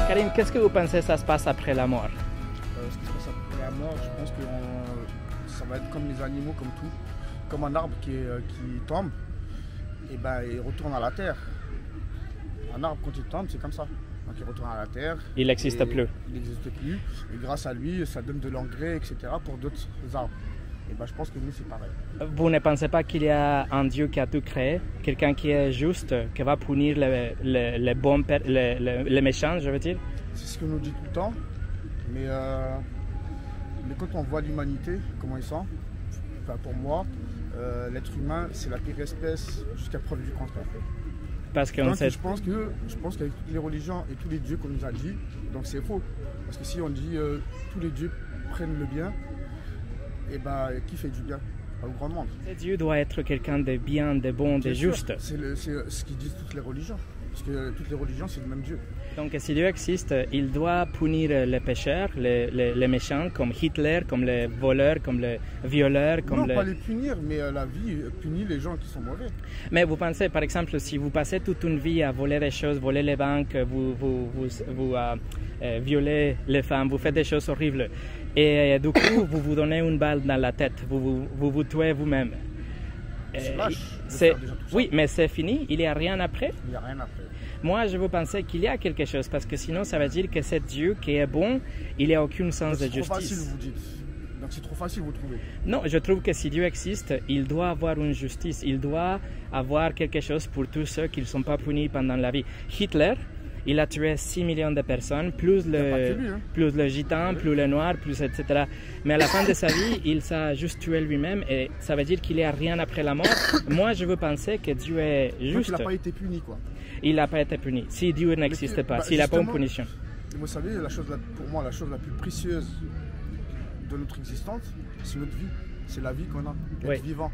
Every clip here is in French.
Karim, qu'est-ce que vous pensez que ça se passe après la mort? Ce qui se passe après la mort, je pense que ça va être comme les animaux, comme tout. Comme un arbre qui tombe, et ben, il retourne à la terre. Un arbre, quand il tombe, c'est comme ça. Donc il retourne à la terre. Il n'existe plus. Il n'existe plus. Et grâce à lui, ça donne de l'engrais, etc. pour d'autres arbres. Et ben, je pense que nous, c'est pareil. Vous ne pensez pas qu'il y a un Dieu qui a tout créé, quelqu'un qui est juste, qui va punir les méchants, je veux dire? C'est ce que nous dit tout le temps. Mais quand on voit l'humanité, comment ils sont, enfin, pour moi, l'être humain, c'est la pire espèce jusqu'à preuve du contraire. Parce qu'on sait... Je pense qu'avec toutes les religions et tous les dieux qu'on nous a dit, donc c'est faux. Parce que si on dit tous les dieux prennent le bien, et ben qui fait du bien au grand monde? Dieu doit être quelqu'un de bien, de bon, de juste. C'est ce qu'ils disent toutes les religions. Parce que toutes les religions, c'est le même Dieu. Donc si Dieu existe, il doit punir les pécheurs, les méchants, comme Hitler, comme les voleurs, comme les violeurs. Comme non, pas les punir, mais la vie punit les gens qui sont mauvais. Mais vous pensez, par exemple, si vous passez toute une vie à voler des choses, voler les banques, vous violez les femmes, vous faites des choses horribles, et du coup, vous vous donnez une balle dans la tête, vous tuez vous-même. C'est lâche. Oui, mais c'est fini, il n'y a rien après. Il n'y a rien après. Moi, je vous pensais qu'il y a quelque chose, parce que sinon, ça veut dire que c'est Dieu qui est bon, il n'y a aucun sens de justice. C'est trop facile, vous dites. Donc c'est trop facile, vous trouvez? Non, je trouve que si Dieu existe, il doit avoir une justice, il doit avoir quelque chose pour tous ceux qui ne sont pas punis pendant la vie. Hitler, il a tué 6 millions de personnes, plus le gitan, plus le noir, plus etc. Mais à la fin de sa vie, il s'est juste tué lui-même et ça veut dire qu'il n'y a rien après la mort. Moi, je veux penser que Dieu est juste. Donc il n'a pas été puni, quoi. Il n'a pas été puni. Si Dieu n'existe pas, s'il n'a pas une punition. Vous savez, pour moi, la chose la plus précieuse de notre existence, c'est notre vie. C'est la vie qu'on a, être vivant.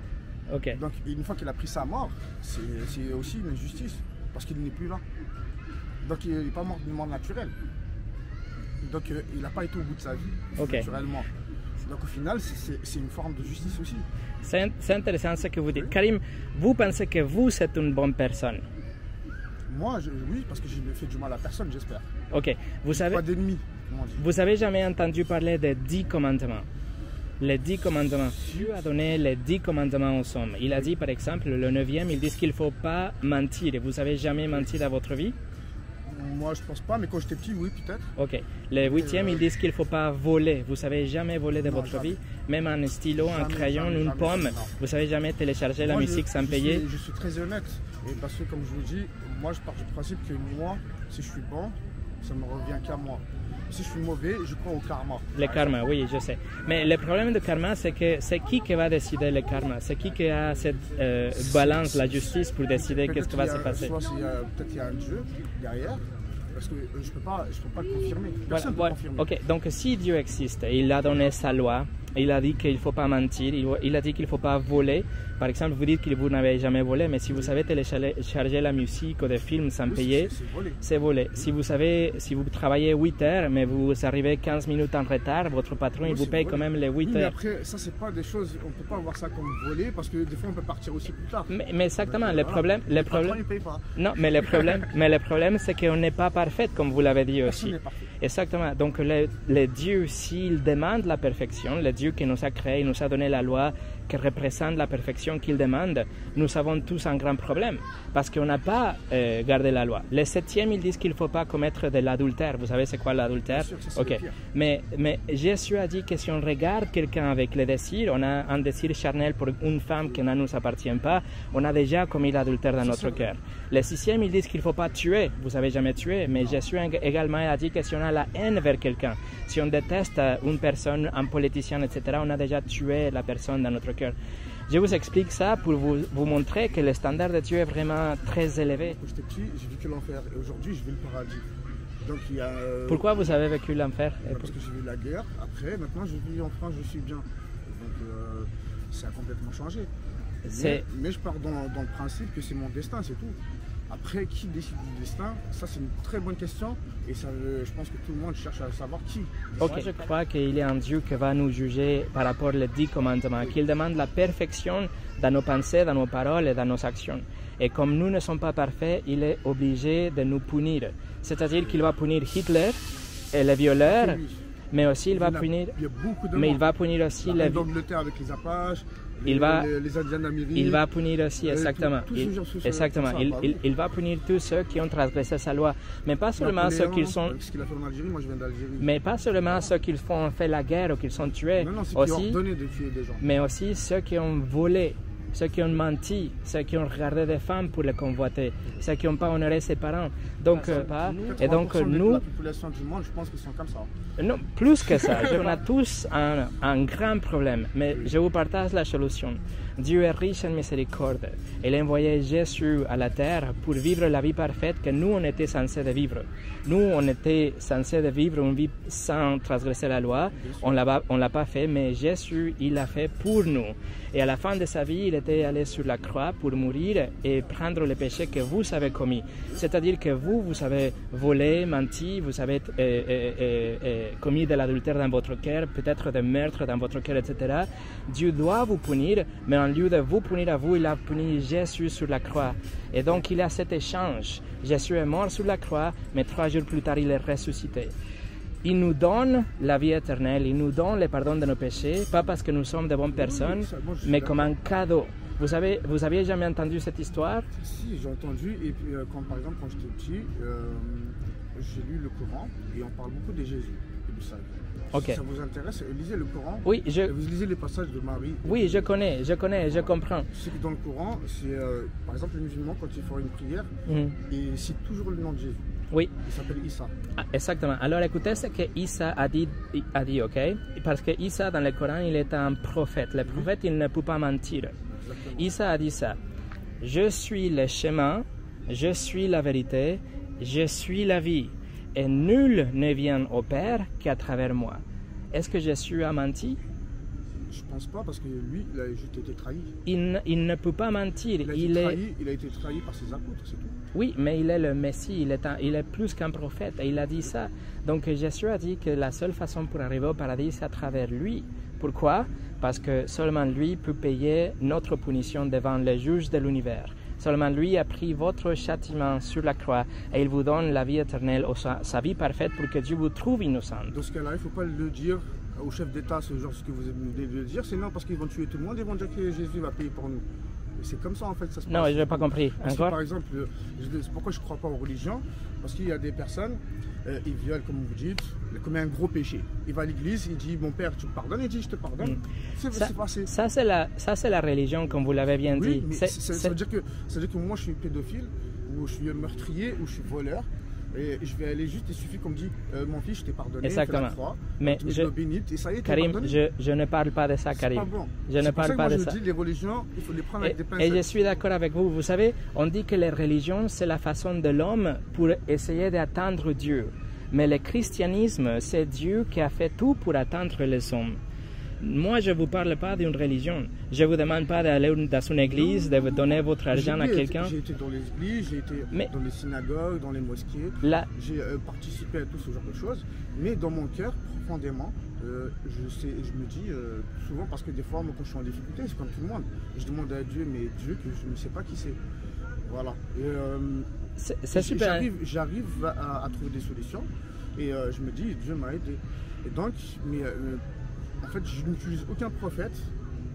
Okay. Donc une fois qu'il a pris sa mort, c'est aussi une injustice, parce qu'il n'est plus là. Donc il n'est pas mort d'une mort naturelle. Donc il n'a pas été au bout de sa vie, naturellement. Donc au final, c'est une forme de justice aussi. C'est intéressant ce que vous dites. Karim, vous pensez que vous êtes une bonne personne? Moi, oui, parce que je n'ai fait du mal à personne, j'espère. Ok. Vous savez, pas d'ennemis. Vous avez jamais entendu parler des 10 commandements? Les 10 commandements. Dieu a donné les 10 commandements aux hommes. Il a dit, par exemple, le 9e, il dit qu'il ne faut pas mentir. Vous avez jamais menti dans votre vie? Moi, je pense pas, mais quand j'étais petit, oui, peut-être. Ok. Le 8e, ils disent qu'il ne faut pas voler. Vous savez jamais voler de votre vie? Même un stylo, un crayon, une pomme. Vous savez jamais télécharger la musique sans payer? Je suis très honnête. Et parce que, comme je vous dis, moi, je pars du principe que moi, si je suis bon, ça ne me revient qu'à moi. Si je suis mauvais, je crois au karma. Le karma, oui, je sais. Mais le problème de karma, c'est que c'est qui va décider le karma? C'est qui a cette balance, la justice, pour décider qu'est-ce qui va se passer? Peut-être qu'il y a un Dieu derrière. Parce que je peux pas le confirmer. Personne ne peut confirmer. Ok, donc si Dieu existe, il a donné sa loi, il a dit qu'il ne faut pas mentir, il a dit qu'il ne faut pas voler. Par exemple, vous dites que vous n'avez jamais volé, mais si vous savez télécharger la musique ou des films sans payer, c'est voler. Si vous travaillez 8 heures, mais vous arrivez 15 minutes en retard, votre patron il vous paye quand même les 8 heures. Mais après, ça c'est pas des choses, on ne peut pas voir ça comme voler, parce que des fois on peut partir aussi plus tard. Mais exactement, le problème... patron, il paye pas. Non, mais le problème c'est qu'on n'est pas parfait, comme vous l'avez dit aussi. Personne n'est parfait. Exactement. Donc le Dieu, s'il demande la perfection, le Dieu qui nous a créé, il nous a donné la loi qui représente la perfection qu'il demande, nous avons tous un grand problème parce qu'on n'a pas gardé la loi. Le 7e, ils disent qu'il ne faut pas commettre de l'adultère. Vous savez c'est quoi l'adultère? Ok. Mais Jésus a dit que si on regarde quelqu'un avec le désir, on a un désir charnel pour une femme qui ne nous appartient pas, on a déjà commis l'adultère dans notre cœur. Le 6e, ils disent qu'il ne faut pas tuer. Vous n'avez jamais tué, mais Jésus également a dit que si on a la haine vers quelqu'un, si on déteste une personne, un politicien, etc., on a déjà tué la personne dans notre cœur. Je vous explique ça pour vous montrer que le standard de Dieu est vraiment très élevé. Quand j'étais petit, j'ai vécu l'enfer et aujourd'hui, je vis le paradis. Donc, il y a, Pourquoi vous avez vécu l'enfer? Parce que j'ai vu la guerre. Après, maintenant, je vis en France, je suis bien. Donc, ça a complètement changé. Mais je pars dans le principe que c'est mon destin, c'est tout. Après, qui décide du destin? Ça, c'est une très bonne question. Et ça, je pense que tout le monde cherche à savoir qui. Moi, je crois qu'il y a un Dieu qui va nous juger par rapport aux 10 commandements, qu'il demande la perfection dans nos pensées, dans nos paroles et dans nos actions. Et comme nous ne sommes pas parfaits, il est obligé de nous punir. C'est-à-dire qu'il va punir Hitler et les violeurs, mais aussi il va punir. Mais il va punir aussi les. L'Angleterre avec les Apaches. Il va, les Indiens d'Amérique. Il va punir aussi, exactement. Exactement. Il va punir tous ceux qui ont transgressé sa loi. Mais pas seulement ceux qui sont. Ce qu'il a fait en Algérie, moi je viens d'Algérie. Mais pas seulement ceux qui ont fait la guerre ou qui sont tués. Non, c'est qui ont ordonné de tuer des gens. Mais aussi ceux qui ont volé, ceux qui ont menti, ceux qui ont regardé des femmes pour les convoiter, ceux qui n'ont pas honoré ses parents. Donc, et donc nous. La population du monde, je pense qu'ils sont comme ça. Non, plus que ça. On a tous un grand problème, mais je vous partage la solution. Dieu est riche en miséricorde. Il a envoyé Jésus à la terre pour vivre la vie parfaite que nous, on était censés de vivre. Nous, on était censés de vivre une vie sans transgresser la loi. On ne l'a pas fait, mais Jésus, il l'a fait pour nous. Et à la fin de sa vie, il était allé sur la croix pour mourir et prendre les péchés que vous avez commis. C'est-à-dire que vous avez volé, menti, vous avez commis de l'adultère dans votre cœur, peut-être de meurtre dans votre cœur, etc. Dieu doit vous punir, mais en lieu de vous punir à vous, il a puni Jésus sur la croix. Et donc, il y a cet échange. Jésus est mort sur la croix, mais 3 jours plus tard, il est ressuscité. Il nous donne la vie éternelle, il nous donne le pardon de nos péchés, pas parce que nous sommes de bonnes personnes, mais comme un cadeau. Vous aviez jamais entendu cette histoire? Si, j'ai entendu. Et puis, par exemple, quand j'étais petit, j'ai lu le Coran et on parle beaucoup de Jésus et de sa vie. Okay. Si ça vous intéresse, lisez le Coran. Oui, vous lisez les passages de Marie. Oui, je connais, je comprends. Je sais que dans le Coran, c'est par exemple les musulmans, quand ils font une prière, ils citent toujours le nom de Jésus. Oui. Il s'appelle Issa. Ah, exactement. Alors écoutez ce que Issa a dit, ok? Parce que Issa, dans le Coran, il est un prophète. Le prophète, il ne peut pas mentir. Exactement. Issa a dit ça. Je suis le chemin, je suis la vérité, je suis la vie. Et nul ne vient au Père qu'à travers moi. Est-ce que Jésus a menti? Je ne pense pas, parce que lui, il a juste été trahi. Il ne peut pas mentir. Il a été trahi par ses apôtres, c'est tout. Oui, mais il est le Messie, il est plus qu'un prophète, et il a dit ça. Donc Jésus a dit que la seule façon pour arriver au paradis, c'est à travers lui. Pourquoi? Parce que seulement lui peut payer notre punition devant les juges de l'univers. Seulement lui a pris votre châtiment sur la croix et il vous donne la vie éternelle, sa vie parfaite pour que Dieu vous trouve innocent. Dans ce cas-là, il ne faut pas le dire au chef d'État, ce genre ce que vous venez de dire, c'est non, parce qu'ils vont tuer tout le monde, ils vont dire que Jésus va payer pour nous. C'est comme ça en fait, ça se passe. Non, je n'ai pas compris. Encore? Par exemple, pourquoi je ne crois pas aux religions? Parce qu'il y a des personnes, ils violent, comme vous dites, ils commettent un gros péché. Il va à l'église, il dit, mon père, tu me pardonnes? Il dit, je te pardonne. C'est passé. Ça, c'est la religion, comme vous l'avez bien dit. Mais ça veut dire que moi, je suis pédophile, ou je suis meurtrier, ou je suis voleur. Et je vais aller juste, il suffit qu'on me dise, mon fils, je t'ai pardonné. Exactement. Mais je bénite, et ça y est, Karim, je ne parle pas de ça, Karim. C'est pas bon. Je ne parle pas de ça. Je dis, les religions, il faut les prendre avec des pincettes. Et je suis d'accord avec vous. Vous savez, on dit que les religions, c'est la façon de l'homme pour essayer d'atteindre Dieu. Mais le christianisme, c'est Dieu qui a fait tout pour atteindre les hommes. Moi, je ne vous parle pas d'une religion. Je ne vous demande pas d'aller dans une église, de donner votre argent à quelqu'un. J'ai été dans les églises, j'ai été dans les synagogues, dans les mosquées. J'ai participé à tout ce genre de choses. Mais dans mon cœur, profondément, je me dis souvent, parce que des fois, moi, quand je suis en difficulté, c'est comme tout le monde. Je demande à Dieu, mais Dieu, que je ne sais pas qui c'est. Voilà. C'est super. J'arrive à trouver des solutions. Et je me dis, Dieu m'a aidé. Et donc, en fait, je n'utilise aucun prophète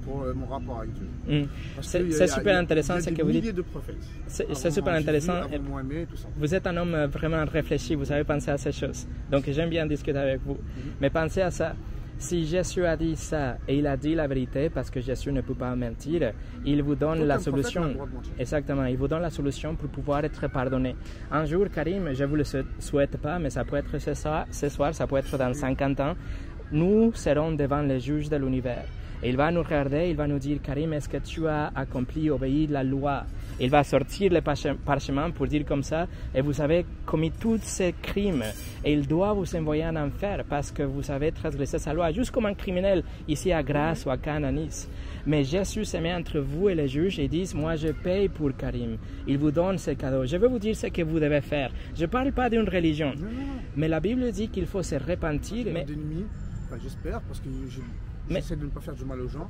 pour mon rapport avec Dieu. C'est super intéressant ce que vous dites. Il y a des milliers de prophètes. C'est super intéressant. Mohamed, tout ça. Vous êtes un homme vraiment réfléchi, vous avez pensé à ces choses. Donc j'aime bien discuter avec vous. Mais pensez à ça. Si Jésus a dit ça et il a dit la vérité, parce que Jésus ne peut pas mentir, il vous donne la solution. Exactement, il vous donne la solution pour pouvoir être pardonné. Un jour, Karim, je ne vous le souhaite pas, mais ça peut être ce soir, ça peut être dans 50 ans. Nous serons devant les juges de l'univers. Et il va nous regarder, il va nous dire, Karim, est-ce que tu as accompli, obéi la loi? Il va sortir le parchemin pour dire comme ça, et vous avez commis tous ces crimes, et il doit vous envoyer en enfer parce que vous avez transgressé sa loi, juste comme un criminel ici à Grasse ou à Cannes, à Nice. Mais Jésus se met entre vous et les juges et dit, moi je paye pour Karim. Il vous donne ce cadeau. Je vais vous dire ce que vous devez faire. Je ne parle pas d'une religion, mais la Bible dit qu'il faut se repentir. Mais j'espère, parce que j'essaie de ne pas faire du mal aux gens.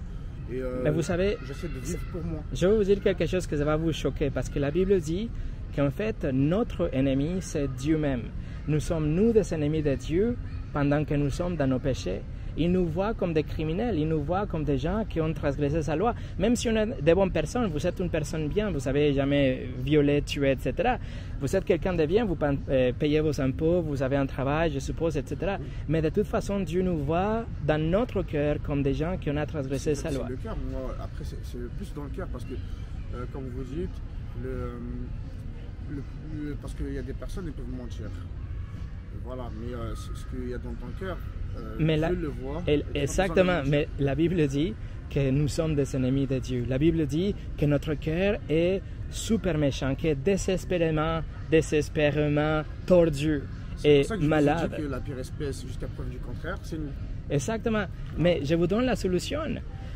Et mais vous savez, j'essaie de vivre pour moi. Je vais vous dire quelque chose que ça va vous choquer, parce que la Bible dit qu'en fait, notre ennemi, c'est Dieu même. Nous sommes, nous, des ennemis de Dieu pendant que nous sommes dans nos péchés. Il nous voit comme des criminels, il nous voit comme des gens qui ont transgressé sa loi. Même si on est des bonnes personnes, vous êtes une personne bien, vous n'avez jamais violé, tué, etc. Vous êtes quelqu'un de bien, vous payez vos impôts, vous avez un travail, je suppose, etc. Mais de toute façon, Dieu nous voit dans notre cœur comme des gens qui ont transgressé sa loi. C'est le cœur, moi, après c'est plus dans le cœur, parce que, comme vous dites, parce qu'il y a des personnes qui peuvent mentir. Voilà, mais ce qu'il y a dans ton cœur, mais Dieu le voit. Exactement, mais la Bible dit que nous sommes des ennemis de Dieu. La Bible dit que notre cœur est super méchant, qui est désespérément tordu et malade. C'est pour ça que je vous ai dit que la pire espèce, jusqu'à preuve du contraire, c'est nous. Exactement, mais je vous donne la solution.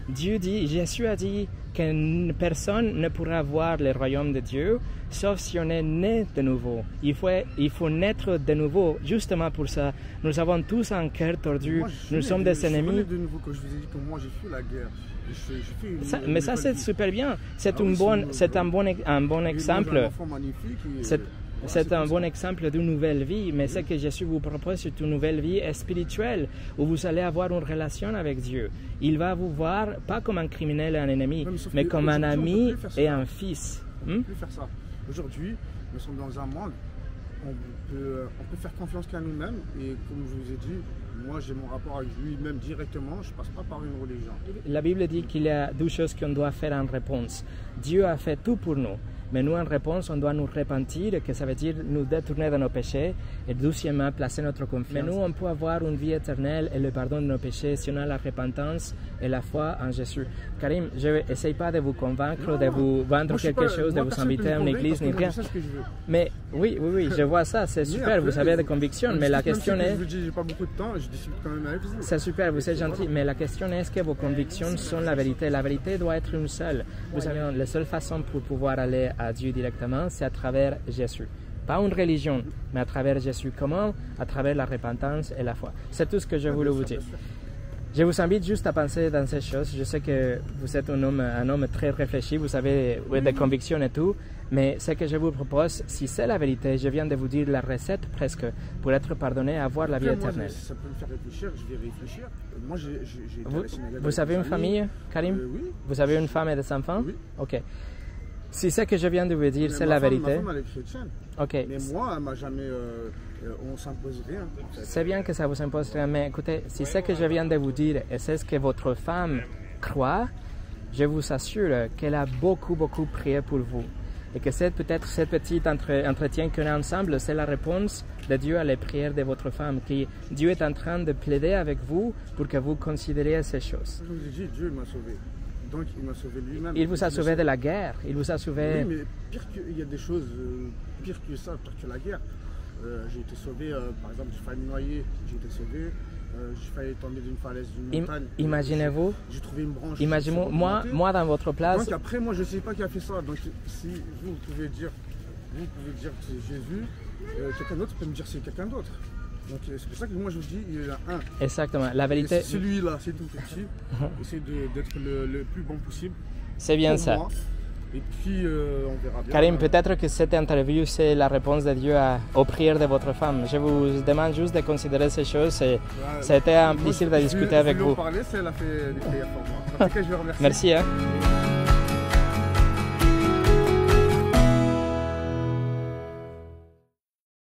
Dieu dit, Jésus a dit que personne ne pourra voir le royaume de Dieu sauf si on est né de nouveau. Il faut naître de nouveau, justement pour ça. Nous avons tous un cœur tordu, nous sommes des ennemis. De nouveau, quand je vous ai dit que moi j'ai fui la guerre. Mais ça c'est super bien, c'est un bon exemple. C'est un bon exemple d'une nouvelle vie, mais ce que Jésus vous propose, c'est une nouvelle vie spirituelle où vous allez avoir une relation avec Dieu. Il va vous voir pas comme un criminel et un ennemi, mais comme un ami et un fils. On ne peut plus faire ça. Aujourd'hui, nous sommes dans un monde, on peut faire confiance qu'à nous-mêmes, et comme je vous ai dit, moi j'ai mon rapport avec lui-même directement, je ne passe pas par une religion. La Bible dit qu'il y a deux choses qu'on doit faire en réponse. Dieu a fait tout pour nous. Mais nous, en réponse, on doit nous repentir, que ça veut dire nous détourner de nos péchés et deuxièmement, placer notre confiance. Mais nous, on peut avoir une vie éternelle et le pardon de nos péchés si on a la repentance et la foi en Jésus. Karim, je n'essaye pas de vous convaincre, de vous vendre quelque chose, de vous inviter à une église, ni rien. Mais oui, je vois ça, c'est super, vous avez des convictions, mais la question est... Je n'ai pas beaucoup de temps, je discute quand même avec vous. C'est super, vous êtes gentil, mais la question est, est-ce que vos convictions sont la vérité? La vérité doit être une seule. Vous savez, la seule façon pour pouvoir aller à Dieu directement, c'est à travers Jésus. Pas une religion, mais à travers Jésus. Comment? À travers la repentance et la foi. C'est tout ce que je voulais vous dire. Je vous invite juste à penser dans ces choses. Je sais que vous êtes un homme très réfléchi, vous avez des convictions et tout, mais ce que je vous propose, si c'est la vérité, je viens de vous dire la recette presque pour être pardonné et avoir la vie éternelle. Ça peut me faire réfléchir, je vais réfléchir. Moi, vous avez une famille, Karim? Oui. Vous avez une femme et des enfants? Oui. Ok. Si ce que je viens de vous dire, c'est la vérité. Ma femme, elle est chrétienne. Ok. Mais moi, elle m'a jamais... on s'impose rien. En fait. C'est bien que ça vous impose rien, mais écoutez, si ce que je viens de vous dire, et c'est ce que votre femme croit, je vous assure qu'elle a beaucoup prié pour vous. Et que peut-être ce petit entretien qu'on a ensemble, c'est la réponse de Dieu à les prières de votre femme, que Dieu est en train de plaider avec vous pour que vous considériez ces choses. Je vous ai dit, Dieu m'a sauvé. Donc il m'a sauvé lui-même. Il vous a sauvé de la guerre, il vous a sauvé... Oui, mais il y a des choses pires que ça, pire que la guerre. J'ai été sauvé, par exemple, j'ai failli me noyer, j'ai été sauvé. J'ai failli tomber d'une falaise, d'une montagne. Imaginez-vous. J'ai trouvé une branche. Imaginez-vous, moi dans votre place. Donc après, moi je ne sais pas qui a fait ça. Donc si vous pouvez dire que c'est Jésus, quelqu'un d'autre peut me dire que c'est quelqu'un d'autre. Donc c'est pour ça que moi je vous dis, il y en a un. Exactement, la vérité. Celui-là, c'est tout petit. Essayez d'être le plus bon possible. C'est bien ça. Moi. Et puis on verra bien. Karim, peut-être que cette interview c'est la réponse de Dieu aux prières de votre femme. Je vous demande juste de considérer ces choses. Ça a été un plaisir de discuter avec vous. Parler, elle a fait des prières pour moi. En tout cas, je vous remercie. Merci.